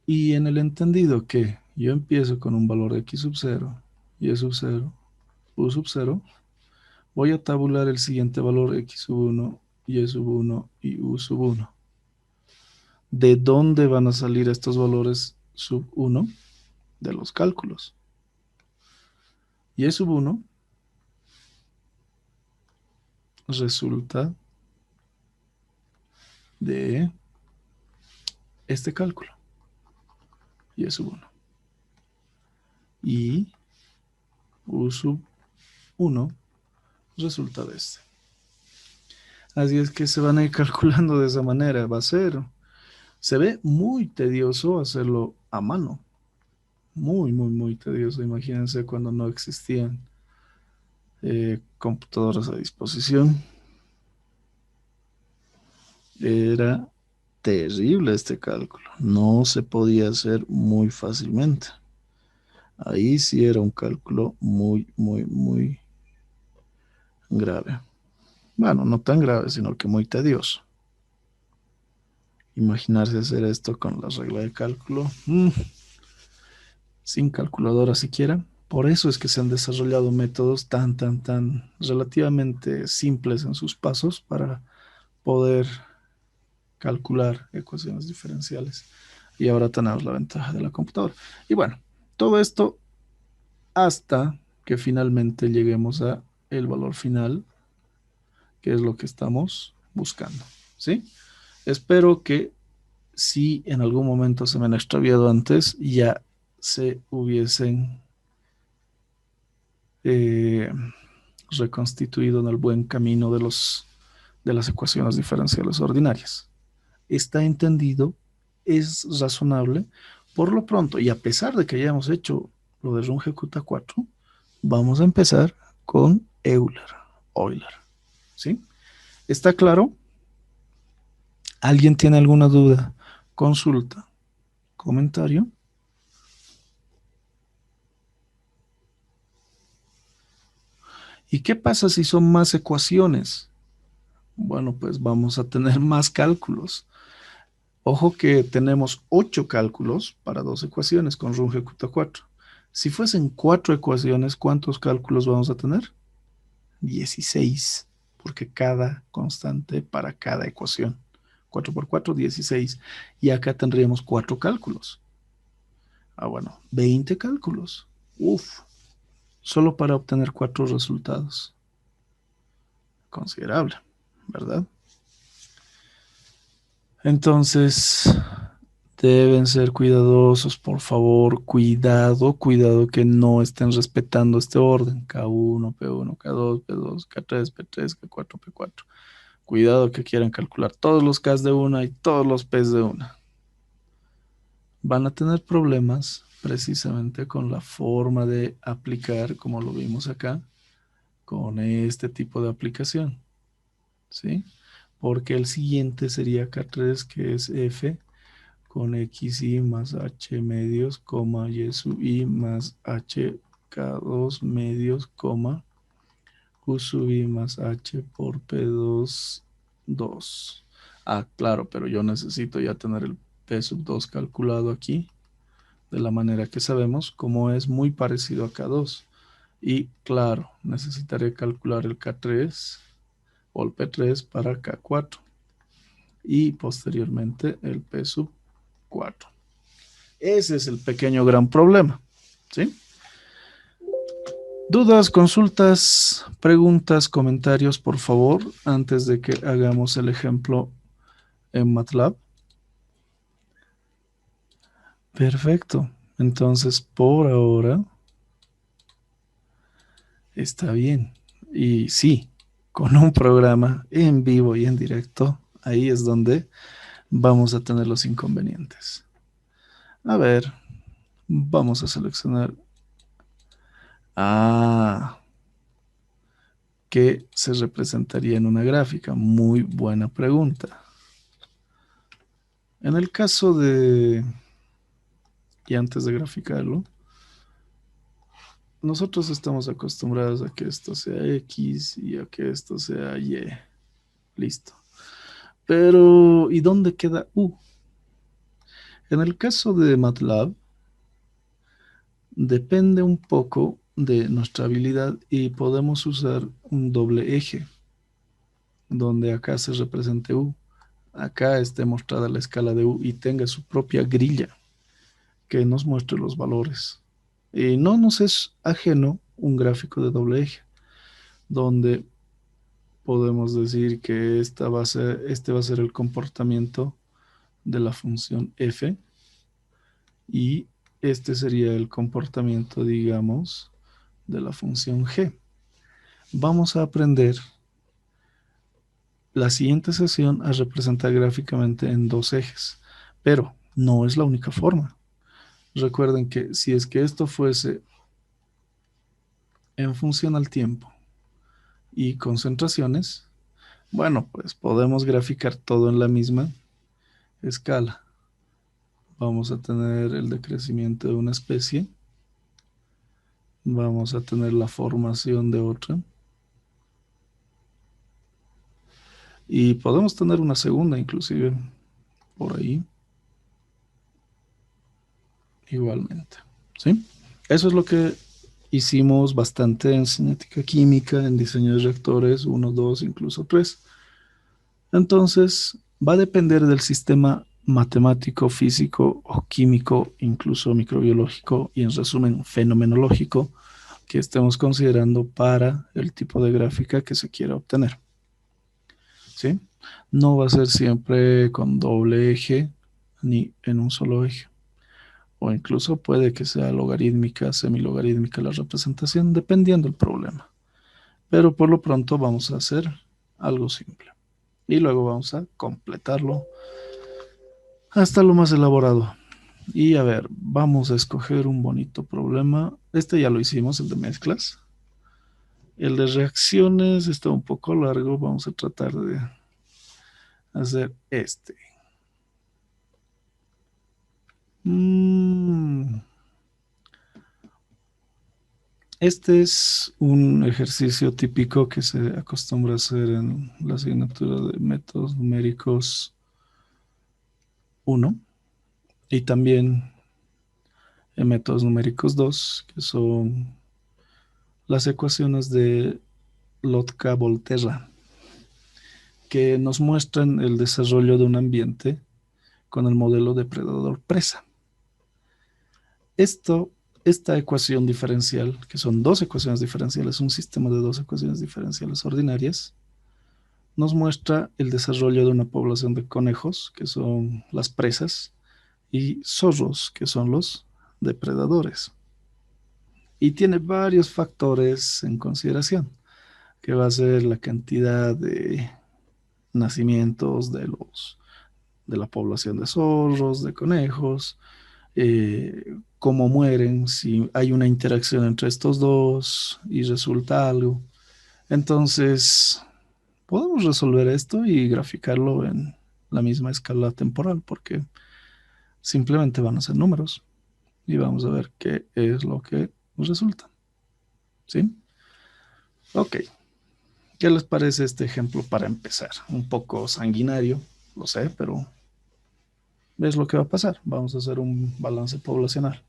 Y en el entendido que yo empiezo con un valor de x sub 0, y sub 0, u sub 0, voy a tabular el siguiente valor x sub 1, y sub 1 y u sub 1. ¿De dónde van a salir estos valores sub 1? De los cálculos. Y sub 1 resulta de este cálculo. Y sub 1. Y u sub 1 resulta de este. Así es que se van a ir calculando de esa manera. Se ve muy tedioso hacerlo a mano. Muy, muy, muy tedioso. Imagínense cuando no existían computadoras a disposición. Era terrible este cálculo. No se podía hacer muy fácilmente. Ahí sí era un cálculo muy, muy, muy grave. Bueno, no tan grave, sino que muy tedioso. Imaginarse hacer esto con la regla de cálculo, sin calculadora siquiera. Por eso es que se han desarrollado métodos tan relativamente simples en sus pasos para poder calcular ecuaciones diferenciales. Y ahora tenemos la ventaja de la computadora. Y bueno, todo esto hasta que finalmente lleguemos a el valor final, que es lo que estamos buscando. ¿Sí? Espero que si en algún momento se me han extraviado antes, ya se hubiesen eh, reconstituido en el buen camino de las ecuaciones diferenciales ordinarias. Está entendido, es razonable. Por lo pronto, y a pesar de que ya hemos hecho lo de Runge-Kutta-4, vamos a empezar con Euler. ¿Sí? ¿Está claro? ¿Alguien tiene alguna duda? Consulta, comentario. ¿Y qué pasa si son más ecuaciones? Bueno, pues vamos a tener más cálculos. Ojo que tenemos 8 cálculos para 2 ecuaciones con Runge-Kutta-4. Si fuesen 4 ecuaciones, ¿cuántos cálculos vamos a tener? 16, porque cada constante para cada ecuación. 4 por 4, 16. Y acá tendríamos 4 cálculos. Bueno, 20 cálculos. Uf, solo para obtener 4 resultados. Considerable, ¿verdad? Entonces, deben ser cuidadosos, por favor. Cuidado que no estén respetando este orden. K1, P1, K2, P2, K3, P3, K4, P4. Cuidado que quieran calcular todos los Ks de una y todos los Ps de una. Van a tener problemas precisamente con la forma de aplicar, como lo vimos acá, con este tipo de aplicación. ¿Sí? Porque el siguiente sería K3, que es F con xi más h medios, coma, y sub i más h k2 medios, coma, q sub i más h por p2, 2. Claro, pero yo necesito ya tener el p sub 2 calculado aquí, de la manera que sabemos, como es muy parecido a k2. Y claro, necesitaré calcular el k3 o el p3 para k4 y posteriormente el p sub 4. Ese es el pequeño gran problema, ¿sí? Dudas, consultas, preguntas, comentarios, por favor, antes de que hagamos el ejemplo en MATLAB. Perfecto. Entonces, por ahora, está bien. Y sí, con un programa en vivo y en directo, ahí es donde vamos a tener los inconvenientes. A ver, vamos a seleccionar. ¿Qué se representaría en una gráfica? Muy buena pregunta. En el caso de, y antes de graficarlo, nosotros estamos acostumbrados a que esto sea X y a que esto sea Y. Listo. Pero, ¿y dónde queda U? En el caso de MATLAB, depende un poco de nuestra habilidad y podemos usar un doble eje, donde acá se represente U. Acá esté mostrada la escala de U y tenga su propia grilla que nos muestre los valores. Y no nos es ajeno un gráfico de doble eje, donde podemos decir que este va a ser el comportamiento de la función f y este sería el comportamiento, digamos, de la función g. Vamos a aprender la siguiente sesión a representar gráficamente en dos ejes, pero no es la única forma. Recuerden que si es que esto fuese en función al tiempo y concentraciones, bueno, pues podemos graficar todo en la misma escala. Vamos a tener el decrecimiento de una especie. Vamos a tener la formación de otra. Y podemos tener una segunda inclusive por ahí. Igualmente. ¿Sí? Eso es lo que hicimos bastante en cinética química, en diseño de reactores 1, 2, incluso 3. Entonces, va a depender del sistema matemático, físico o químico, incluso microbiológico y en resumen fenomenológico que estemos considerando para el tipo de gráfica que se quiera obtener. ¿Sí? No va a ser siempre con doble eje ni en un solo eje. O incluso puede que sea logarítmica, semilogarítmica la representación, dependiendo del problema. Pero por lo pronto vamos a hacer algo simple. Y luego vamos a completarlo hasta lo más elaborado. Y a ver, vamos a escoger un bonito problema. Este ya lo hicimos, el de mezclas. El de reacciones está un poco largo. Vamos a tratar de hacer este. Este es un ejercicio típico que se acostumbra a hacer en la asignatura de métodos numéricos 1 y también en métodos numéricos 2, que son las ecuaciones de Lotka-Volterra, que nos muestran el desarrollo de un ambiente con el modelo depredador-presa. Esta ecuación diferencial, que son dos ecuaciones diferenciales, un sistema de dos ecuaciones diferenciales ordinarias, nos muestra el desarrollo de una población de conejos, que son las presas, y zorros, que son los depredadores. Y tiene varios factores en consideración, que va a ser la cantidad de nacimientos de la población de zorros, de conejos, cómo mueren, si hay una interacción entre estos dos y resulta algo. Entonces, podemos resolver esto y graficarlo en la misma escala temporal, porque simplemente van a ser números y vamos a ver qué es lo que nos resulta. ¿Sí? Ok. ¿Qué les parece este ejemplo para empezar? Un poco sanguinario, lo sé, pero es lo que va a pasar. Vamos a hacer un balance poblacional.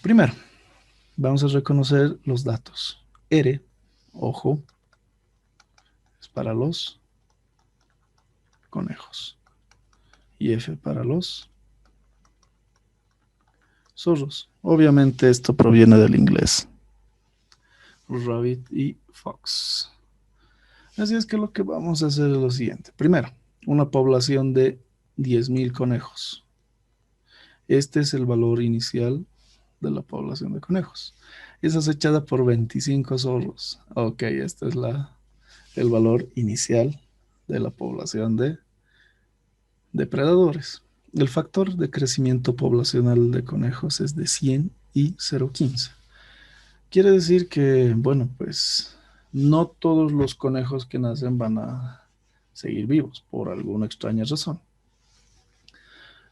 Primero, vamos a reconocer los datos. R, ojo, es para los conejos. Y F para los zorros. Obviamente esto proviene del inglés. Rabbit y fox. Así es que lo que vamos a hacer es lo siguiente. Primero, una población de 10.000 conejos. Este es el valor inicial de la población de conejos. Es acechada por 25 zorros. Ok, este es el valor inicial de la población de depredadores. El factor de crecimiento poblacional de conejos es de 100 y 0,15. Quiere decir que, bueno, pues no todos los conejos que nacen van a seguir vivos por alguna extraña razón.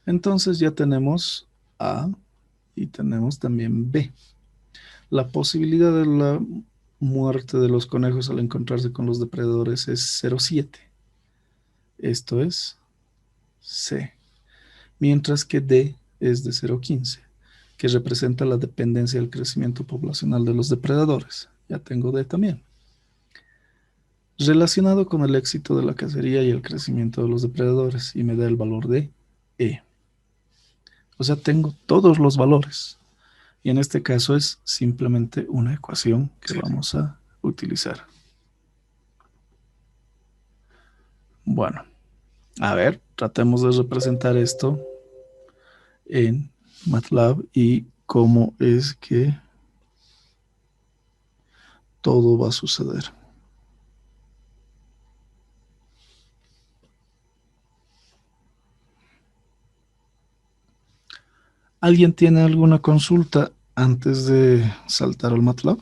Entonces ya tenemos A y tenemos también B. La posibilidad de la muerte de los conejos al encontrarse con los depredadores es 0,7. Esto es C. Mientras que D es de 0,15, que representa la dependencia del crecimiento poblacional de los depredadores. Ya tengo D también. Relacionado con el éxito de la cacería y el crecimiento de los depredadores, y me da el valor de E. O sea, tengo todos los valores. Y en este caso es simplemente una ecuación que vamos a utilizar. Bueno, a ver, tratemos de representar esto en MATLAB y cómo es que todo va a suceder. ¿Alguien tiene alguna consulta antes de saltar al MATLAB?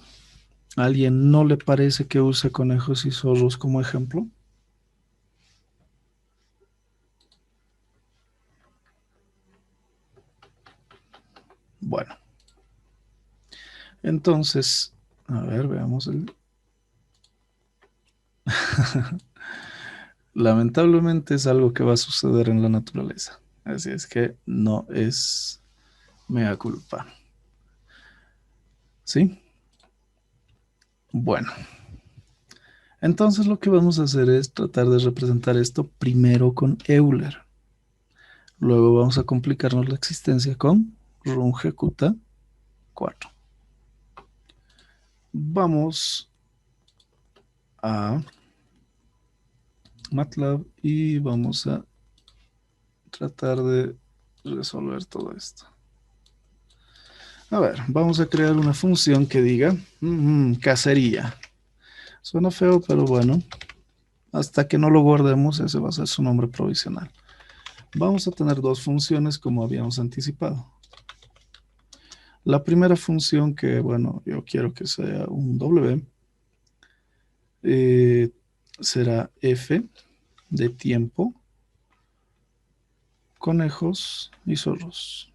¿A alguien no le parece que use conejos y zorros como ejemplo? Bueno, entonces, a ver, veamos el... Lamentablemente es algo que va a suceder en la naturaleza. Así es que no es mea culpa. ¿Sí? Bueno, entonces lo que vamos a hacer es tratar de representar esto primero con Euler. Luego vamos a complicarnos la existencia con Runge-Kutta 4. Vamos a MATLAB y vamos a tratar de resolver todo esto. A ver, vamos a crear una función que diga cacería. Suena feo, pero bueno, hasta que no lo guardemos, ese va a ser su nombre provisional. Vamos a tener dos funciones como habíamos anticipado. La primera función que, bueno, yo quiero que sea un W, será f de tiempo, conejos y zorros.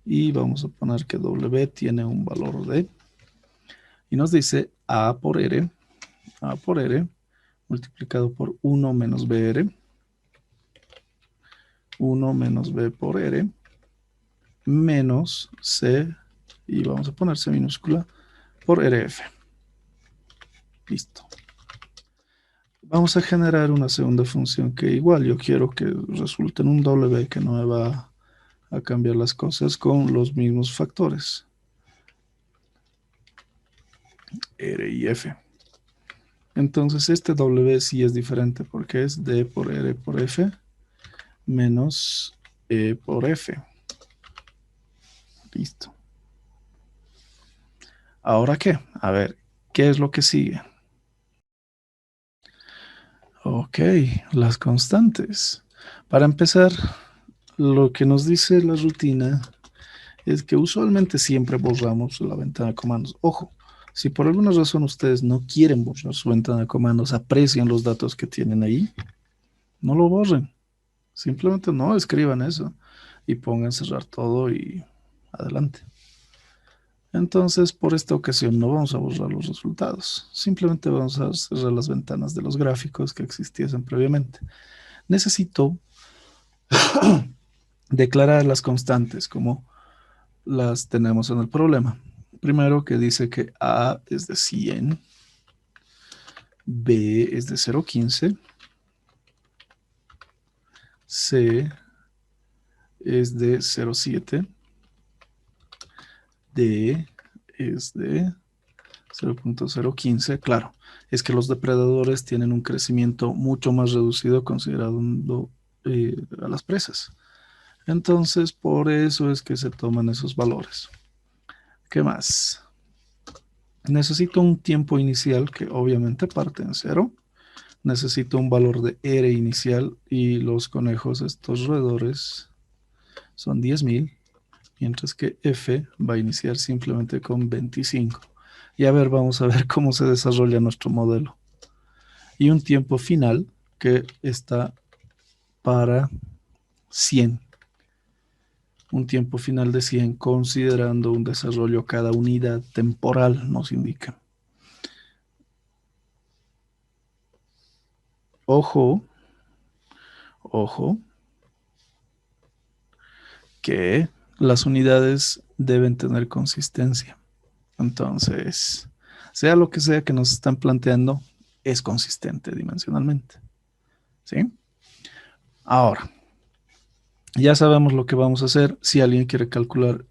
Y vamos a poner que W tiene un valor de, y nos dice A por R multiplicado por 1 menos BR, 1 menos B por R, menos C, y vamos a poner C minúscula, por RF. Listo. Vamos a generar una segunda función que igual yo quiero que resulte en un W que no me va a cambiar las cosas con los mismos factores. R y F. Entonces este W sí es diferente porque es D por R por F menos E por F. Listo. ¿Ahora qué? A ver, ¿qué es lo que sigue? Ok, las constantes. Para empezar, lo que nos dice la rutina es que usualmente siempre borramos la ventana de comandos. Ojo, si por alguna razón ustedes no quieren borrar su ventana de comandos, aprecian los datos que tienen ahí, no lo borren. Simplemente no escriban eso y pongan cerrar todo y adelante. Entonces, por esta ocasión no vamos a borrar los resultados. Simplemente vamos a cerrar las ventanas de los gráficos que existiesen previamente. Necesito declarar las constantes como las tenemos en el problema. Primero que dice que A es de 100, B es de 0,15, C es de 0,7, D es de 0,015. Claro, es que los depredadores tienen un crecimiento mucho más reducido considerando a las presas. Entonces, por eso es que se toman esos valores. ¿Qué más? Necesito un tiempo inicial que obviamente parte en 0. Necesito un valor de R inicial y los conejos, estos roedores, son 10.000, mientras que F va a iniciar simplemente con 25. Y a ver, vamos a ver cómo se desarrolla nuestro modelo. Y un tiempo final que está para 100. Un tiempo final de 100 considerando un desarrollo cada unidad temporal, nos indica. Ojo, ojo, que las unidades deben tener consistencia. Entonces, sea lo que sea que nos están planteando, es consistente dimensionalmente. ¿Sí? Ahora, ya sabemos lo que vamos a hacer. Si alguien quiere calcular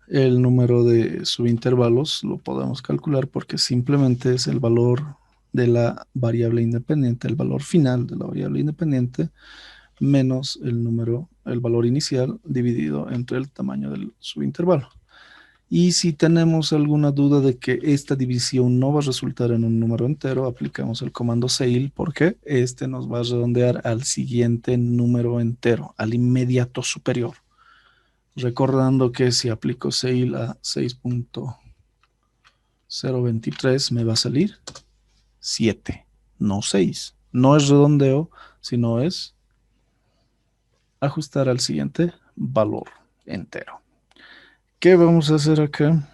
el número de subintervalos, lo podemos calcular porque simplemente es el valor de la variable independiente, el valor final de la variable independiente, menos el valor inicial dividido entre el tamaño del subintervalo. Y si tenemos alguna duda de que esta división no va a resultar en un número entero, aplicamos el comando ceil porque este nos va a redondear al siguiente número entero, al inmediato superior. Recordando que si aplico ceil a 6.023 me va a salir 7, no 6. No es redondeo, sino es ajustar al siguiente valor entero. ¿Qué vamos a hacer acá?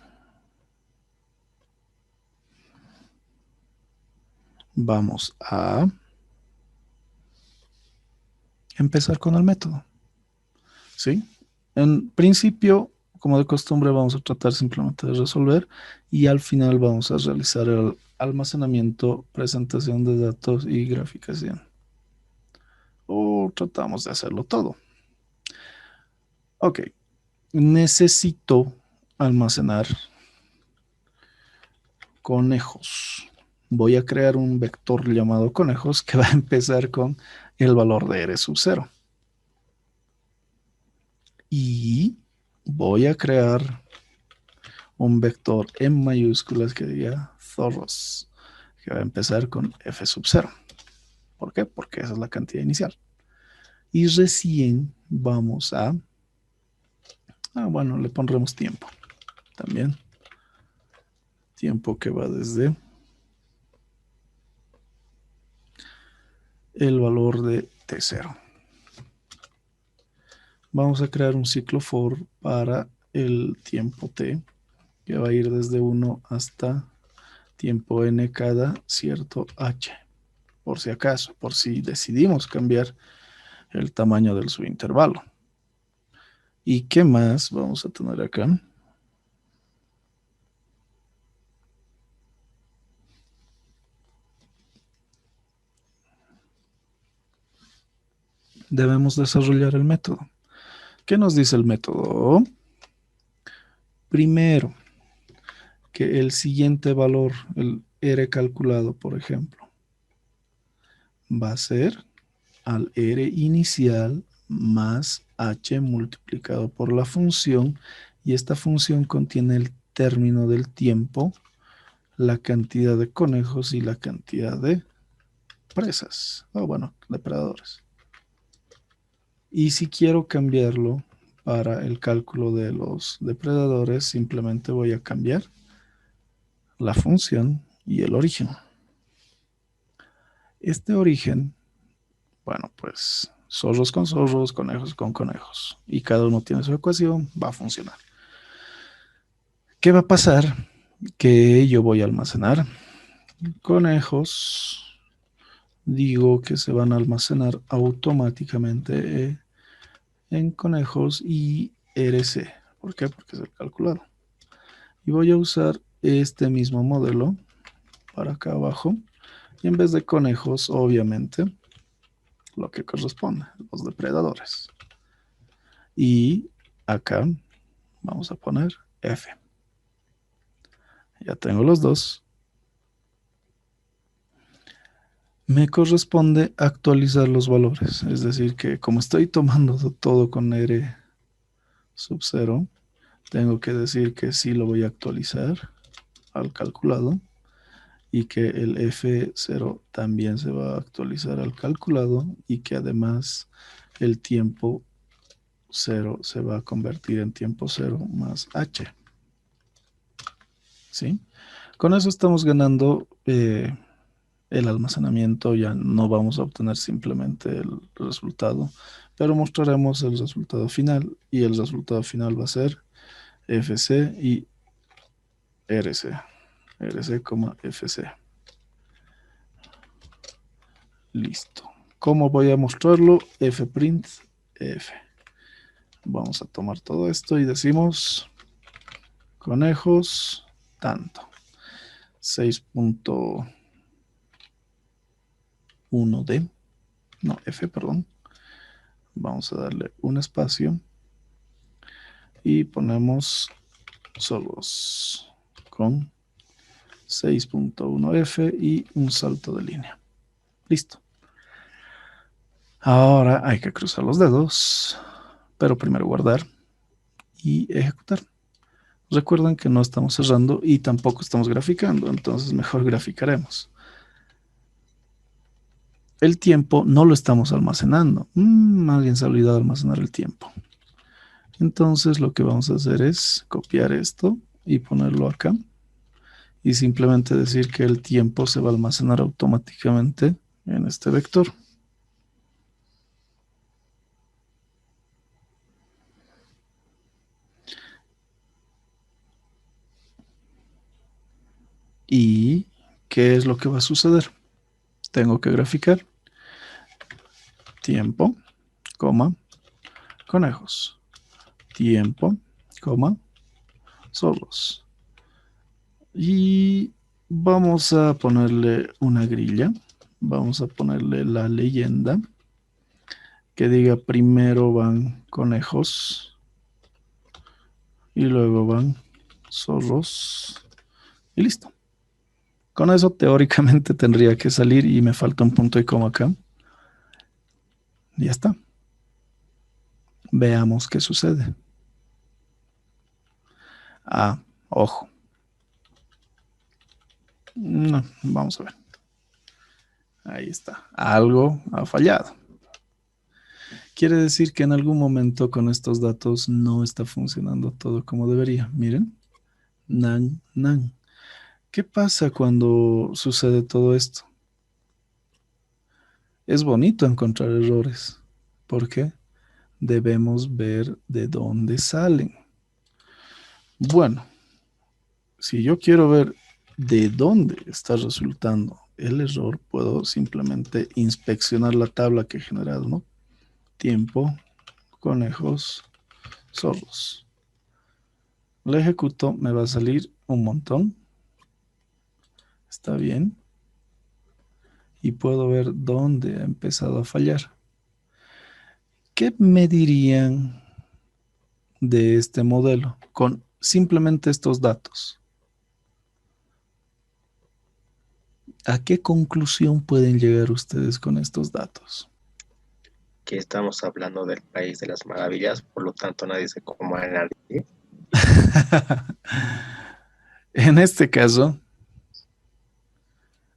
Vamos a empezar con el método, ¿sí? En principio, como de costumbre, vamos a tratar simplemente de resolver y al final vamos a realizar el almacenamiento, presentación de datos y graficación. O tratamos de hacerlo todo. Ok, necesito almacenar conejos. Voy a crear un vector llamado conejos que va a empezar con el valor de r sub 0. Y voy a crear un vector en mayúsculas que diga zorros, que va a empezar con f sub 0. ¿Por qué? Porque esa es la cantidad inicial. Y recién vamos a... bueno, le pondremos tiempo también. Tiempo que va desde el valor de t0. Vamos a crear un ciclo for para el tiempo t, que va a ir desde 1 hasta tiempo n cada cierto h. Por si acaso, por si decidimos cambiar el tamaño del subintervalo. ¿Y qué más vamos a tener acá? Debemos desarrollar el método. ¿Qué nos dice el método? Primero, que el siguiente valor, el R calculado, por ejemplo, va a ser al R inicial más H multiplicado por la función, y esta función contiene el término del tiempo, la cantidad de conejos y la cantidad de presas, o bueno, depredadores. Y si quiero cambiarlo para el cálculo de los depredadores, simplemente voy a cambiar la función y el origen. Este origen, bueno, pues zorros con zorros, conejos con conejos, y cada uno tiene su ecuación, va a funcionar. ¿Qué va a pasar? Que yo voy a almacenar conejos, digo que se van a almacenar automáticamente en conejos y RC. ¿Por qué? Porque es el calculado. Y voy a usar este mismo modelo para acá abajo. Y en vez de conejos, obviamente, lo que corresponde, los depredadores. Y acá vamos a poner F. Ya tengo los dos. Me corresponde actualizar los valores. Es decir, que como estoy tomando todo con R sub 0, tengo que decir que sí lo voy a actualizar al calculado y que el F0 también se va a actualizar al calculado y que además el tiempo 0 se va a convertir en tiempo 0 más H. ¿Sí? Con eso estamos ganando el almacenamiento, ya no vamos a obtener simplemente el resultado, pero mostraremos el resultado final y el resultado final va a ser FC y RC, RC, FC. Listo. ¿Cómo voy a mostrarlo? Fprint F. Vamos a tomar todo esto y decimos conejos tanto. 6.1D. No, F, perdón. Vamos a darle un espacio y ponemos solos con 6.1F y un salto de línea. Listo. Ahora hay que cruzar los dedos, pero primero guardar y ejecutar. Recuerden que no estamos cerrando y tampoco estamos graficando, entonces mejor graficaremos. El tiempo no lo estamos almacenando. Alguien se ha olvidado de almacenar el tiempo. Entonces lo que vamos a hacer es copiar esto y ponerlo acá. Y simplemente decir que el tiempo se va a almacenar automáticamente en este vector. ¿Y qué es lo que va a suceder? Tengo que graficar tiempo, coma, conejos. Tiempo, coma, zorros. Y vamos a ponerle una grilla. Vamos a ponerle la leyenda que diga primero van conejos y luego van zorros. Y listo. Con eso teóricamente tendría que salir y me falta un punto y coma acá. Ya está. Veamos qué sucede. Ah, ojo. No, vamos a ver. Ahí está. Algo ha fallado. Quiere decir que en algún momento con estos datos no está funcionando todo como debería. Miren. Nan, nan. ¿Qué pasa cuando sucede todo esto? Es bonito encontrar errores. ¿Por qué? Debemos ver de dónde salen. Bueno, si yo quiero ver de dónde está resultando el error, puedo simplemente inspeccionar la tabla que he generado, ¿no? Tiempo, conejos, zorros. La ejecuto, me va a salir un montón. Está bien. Y puedo ver dónde ha empezado a fallar. ¿Qué me dirían de este modelo con simplemente estos datos? ¿A qué conclusión pueden llegar ustedes con estos datos? Que estamos hablando del país de las maravillas, por lo tanto nadie se coma a nadie. En este caso,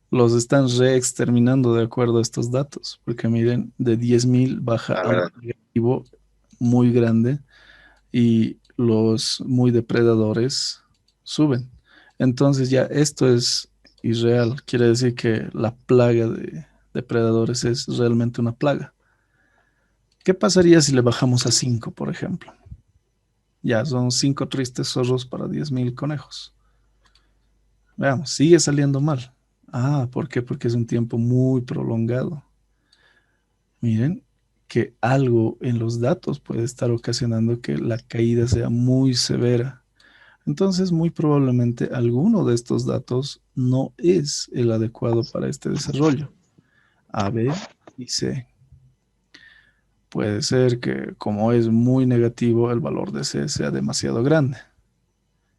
los están reexterminando de acuerdo a estos datos, porque miren, de 10.000 baja La a un verdad, negativo muy grande y los muy depredadores suben. Entonces ya esto es irreal, quiere decir que la plaga de depredadores es realmente una plaga. ¿Qué pasaría si le bajamos a 5, por ejemplo? Ya son 5 tristes zorros para 10.000 conejos. Veamos, sigue saliendo mal. Ah, ¿por qué? Porque es un tiempo muy prolongado. Miren que algo en los datos puede estar ocasionando que la caída sea muy severa. Entonces, muy probablemente alguno de estos datos no es el adecuado para este desarrollo. A, B y C. Puede ser que como es muy negativo, el valor de C sea demasiado grande.